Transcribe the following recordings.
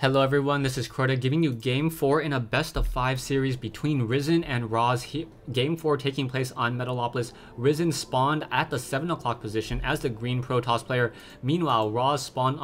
Hello everyone, this is Crota giving you Game 4 in a best of 5 series between RiseN and Roz. Game 4 taking place on Metalopolis. RiseN spawned at the 7 o'clock position as the green Protoss player. Meanwhile, Roz spawned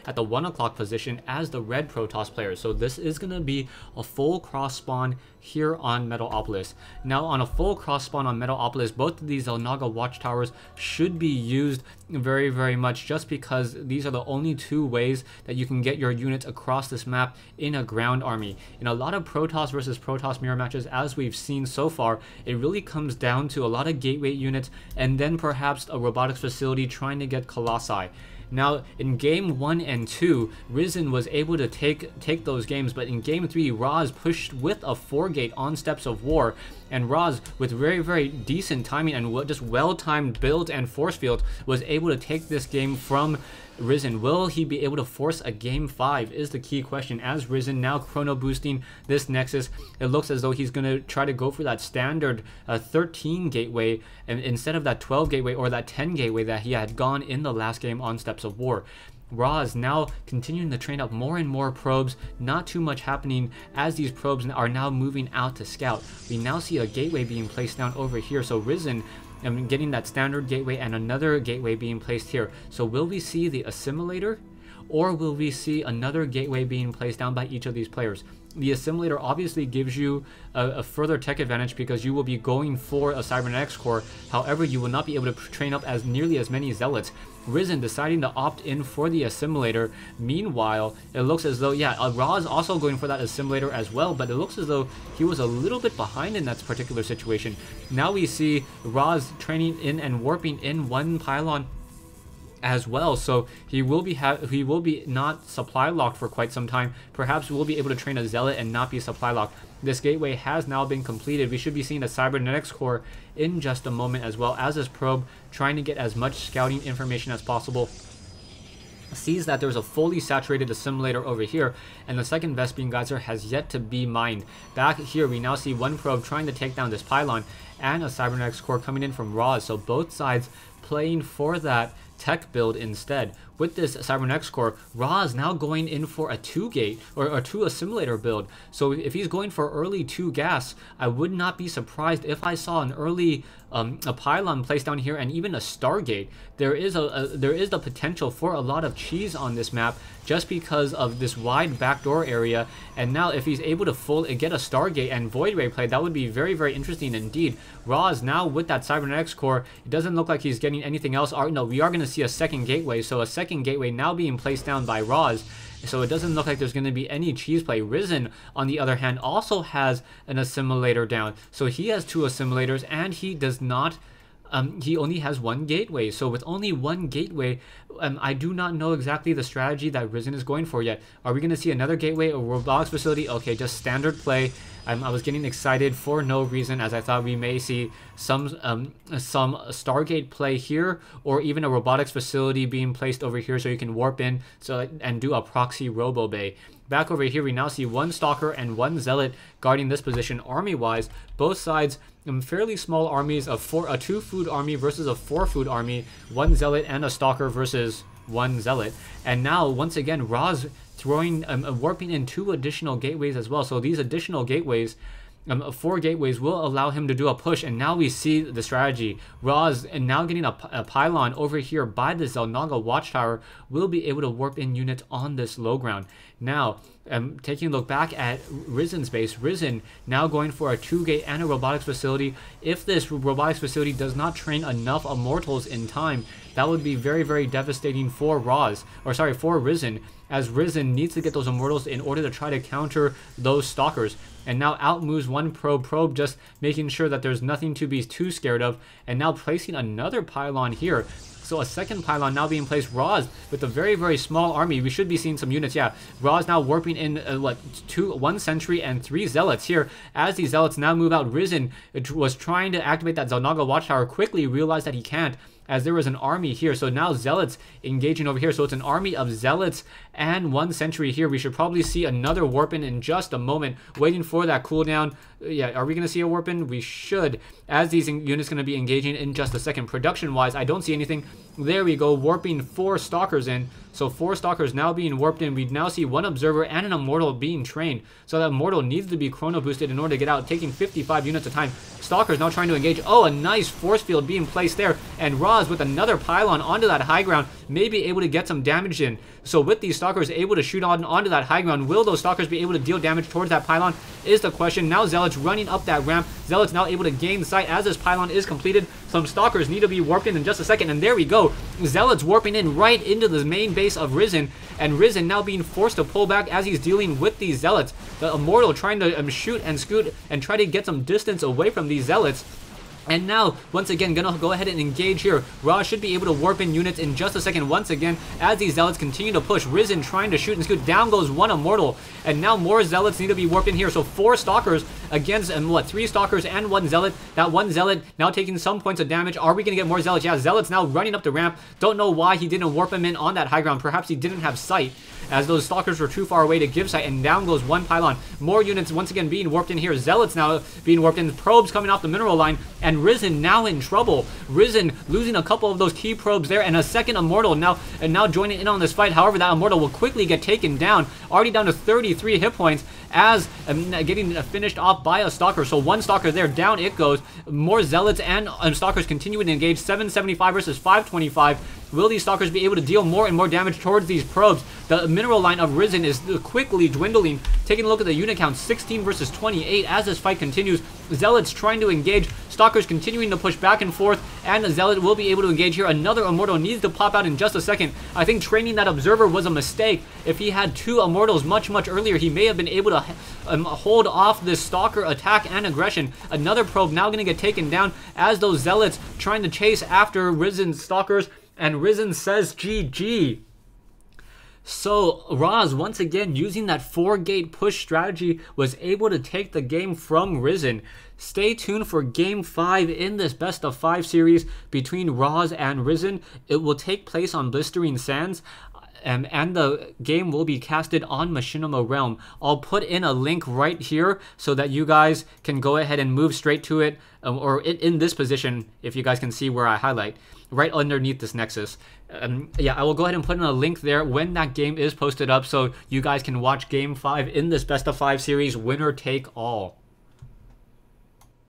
at the 1 o'clock position as the red Protoss player. So this is going to be a full cross spawn here on Metalopolis. Now on a full cross spawn on Metalopolis, both of these Xel'Naga watchtowers should be used very much, just because these are the only two ways that you can get your units across this map in a ground army. In a lot of Protoss versus Protoss mirror matches, as we've seen so far, it really comes down to a lot of gateway units and then perhaps a robotics facility trying to get Colossi. Now, in Game 1 and 2, RiseN was able to take those games, but in Game 3, Roz pushed with a 4-gate on Steps of War, and Roz, with very decent timing and just well-timed builds and force fields, was able to take this game from RiseN. Will he be able to force a Game 5 is the key question, as RiseN now chrono boosting this Nexus. It looks as though he's going to try to go for that standard 13 gateway and instead of that 12 gateway or that 10 gateway that he had gone in the last game on Steps of War. Roz now continuing to train up more and more probes, not too much happening as these probes are now moving out to scout. We now see a gateway being placed down over here, so RiseN getting that standard gateway and another gateway being placed here. So will we see the assimilator, or will we see another gateway being placed down by each of these players? The assimilator obviously gives you a further tech advantage because you will be going for a cybernetics core. However, you will not be able to train up as nearly as many zealots. RiseN deciding to opt in for the assimilator. Meanwhile, it looks as though, Roz also going for that assimilator as well, but it looks as though he was a little bit behind in that particular situation. Now we see Roz training in and warping in one pylon as well, so he will be not supply locked for quite some time. Perhaps we'll be able to train a zealot and not be supply locked. This gateway has now been completed. We should be seeing a cybernetics core in just a moment, as well as this probe trying to get as much scouting information as possible. Sees that there's a fully saturated assimilator over here, and the second Vespene Geyser has yet to be mined. Back here we now see one probe trying to take down this pylon and a cybernetics core coming in from Roz, so both sides playing for that tech build instead. With this cybernetics core, Roz now going in for a 2-gate or a 2 assimilator build. So if he's going for early 2 gas, I would not be surprised if I saw an early a pylon placed down here and even a Stargate. There is the potential for a lot of cheese on this map just because of this wide backdoor area. And now if he's able to get a Stargate and Void Ray play, that would be very interesting indeed. Roz now with that cybernetics core, it doesn't look like he's getting anything else. No, we are going to see a second gateway, so a second gateway now being placed down by Roz. So it doesn't look like there's going to be any cheese play. RiseN, on the other hand, also has an assimilator down. So he has 2 assimilators, and he does not... he only has 1 gateway. So with only 1 gateway, I do not know exactly the strategy that RiseN is going for yet. Are we going to see another gateway or robotics facility? Okay, just standard play. I was getting excited for no reason, as I thought we may see some Stargate play here, or even a robotics facility being placed over here so you can warp in and do a proxy robo bay. Back over here we now see 1 stalker and 1 zealot guarding this position. Army wise, both sides fairly small armies of a 2 food army versus a 4 food army, 1 zealot and a stalker versus 1 zealot. And now once again Roz throwing warping in 2 additional gateways as well. So these additional gateways, 4 gateways, will allow him to do a push. And now we see the strategy. Roz, and now getting a pylon over here by the Xel'Naga watchtower, will be able to warp in units on this low ground. Now, taking a look back at RiseN's base, RiseN now going for a 2-gate and a robotics facility. If this robotics facility does not train enough immortals in time, that would be very devastating for for RiseN, as RiseN needs to get those immortals in order to try to counter those stalkers. And now out moves 1 probe, just making sure that there's nothing to be too scared of, and now placing another pylon here. So a second pylon now being placed. Roz with a very small army. We should be seeing some units. Yeah, Roz now warping in 1 sentry and 3 zealots here. As these zealots now move out, RiseN was trying to activate that Xel'Naga watchtower, quickly realized that he can't, as there was an army here. So now zealots engaging over here. So it's an army of zealots and 1 sentry here. We should probably see another warp in just a moment, waiting for that cooldown. Yeah, are we going to see a warp in? We should, as these units going to be engaging in just a second. Production wise, I don't see anything. There we go, warping 4 Stalkers in. So 4 Stalkers now being warped in. We now see 1 Observer and an Immortal being trained. So that Immortal needs to be chrono boosted in order to get out, taking 55 units of time. Stalkers now trying to engage. Oh, a nice force field being placed there. And Roz with another pylon onto that high ground may be able to get some damage in. So with these Stalkers able to shoot onto that high ground, will those Stalkers be able to deal damage towards that pylon is the question. Now Zealots running up that ramp. Zealots now able to gain sight as this pylon is completed. Some Stalkers need to be warped in just a second, and there we go. Zealots warping in right into the main base of RiseN, and RiseN now being forced to pull back as he's dealing with these Zealots. The Immortal trying to shoot and scoot and try to get some distance away from these Zealots. And now, once again, gonna go ahead and engage here. Ra should be able to warp in units in just a second once again as these Zealots continue to push. RiseN trying to shoot and scoot. Down goes 1 Immortal. And now more Zealots need to be warped in here. So 4 Stalkers against, 3 Stalkers and 1 Zealot. That 1 Zealot now taking some points of damage. Are we gonna get more Zealots? Yeah, Zealot's now running up the ramp. Don't know why he didn't warp him in on that high ground. Perhaps he didn't have sight, as those Stalkers were too far away to give sight, and down goes 1 pylon. More units once again being warped in here. Zealots now being warped in. Probes coming off the mineral line, and RiseN now in trouble. RiseN losing a couple of those key probes there, and a second Immortal now joining in on this fight. However, that Immortal will quickly get taken down, already down to 33 hit points, as getting finished off by a Stalker. So 1 Stalker there, down it goes. More Zealots and Stalkers continuing to engage. 775 versus 525. Will these Stalkers be able to deal more and more damage towards these probes? The mineral line of RiseN is quickly dwindling. Taking a look at the unit count, 16 versus 28 as this fight continues. Zealots trying to engage. Stalkers continuing to push back and forth, and the Zealot will be able to engage here. Another Immortal needs to pop out in just a second. I think training that Observer was a mistake. If he had 2 Immortals much earlier, he may have been able to hold off this Stalker attack and aggression. Another probe now going to get taken down as those Zealots trying to chase after RiseN's Stalkers, and RiseN says GG. So Roz, once again, using that 4-gate push strategy, was able to take the game from RiseN. Stay tuned for Game 5 in this best of 5 series between Roz and RiseN. It will take place on Blistering Sands, and the game will be casted on Machinima Realm. I'll put in a link right here so that you guys can go ahead and move straight to it, or in this position, if you guys can see where I highlight, right underneath this Nexus. Yeah, I will go ahead and put in a link there when that game is posted up so you guys can watch Game 5 in this best of 5 series, winner take all.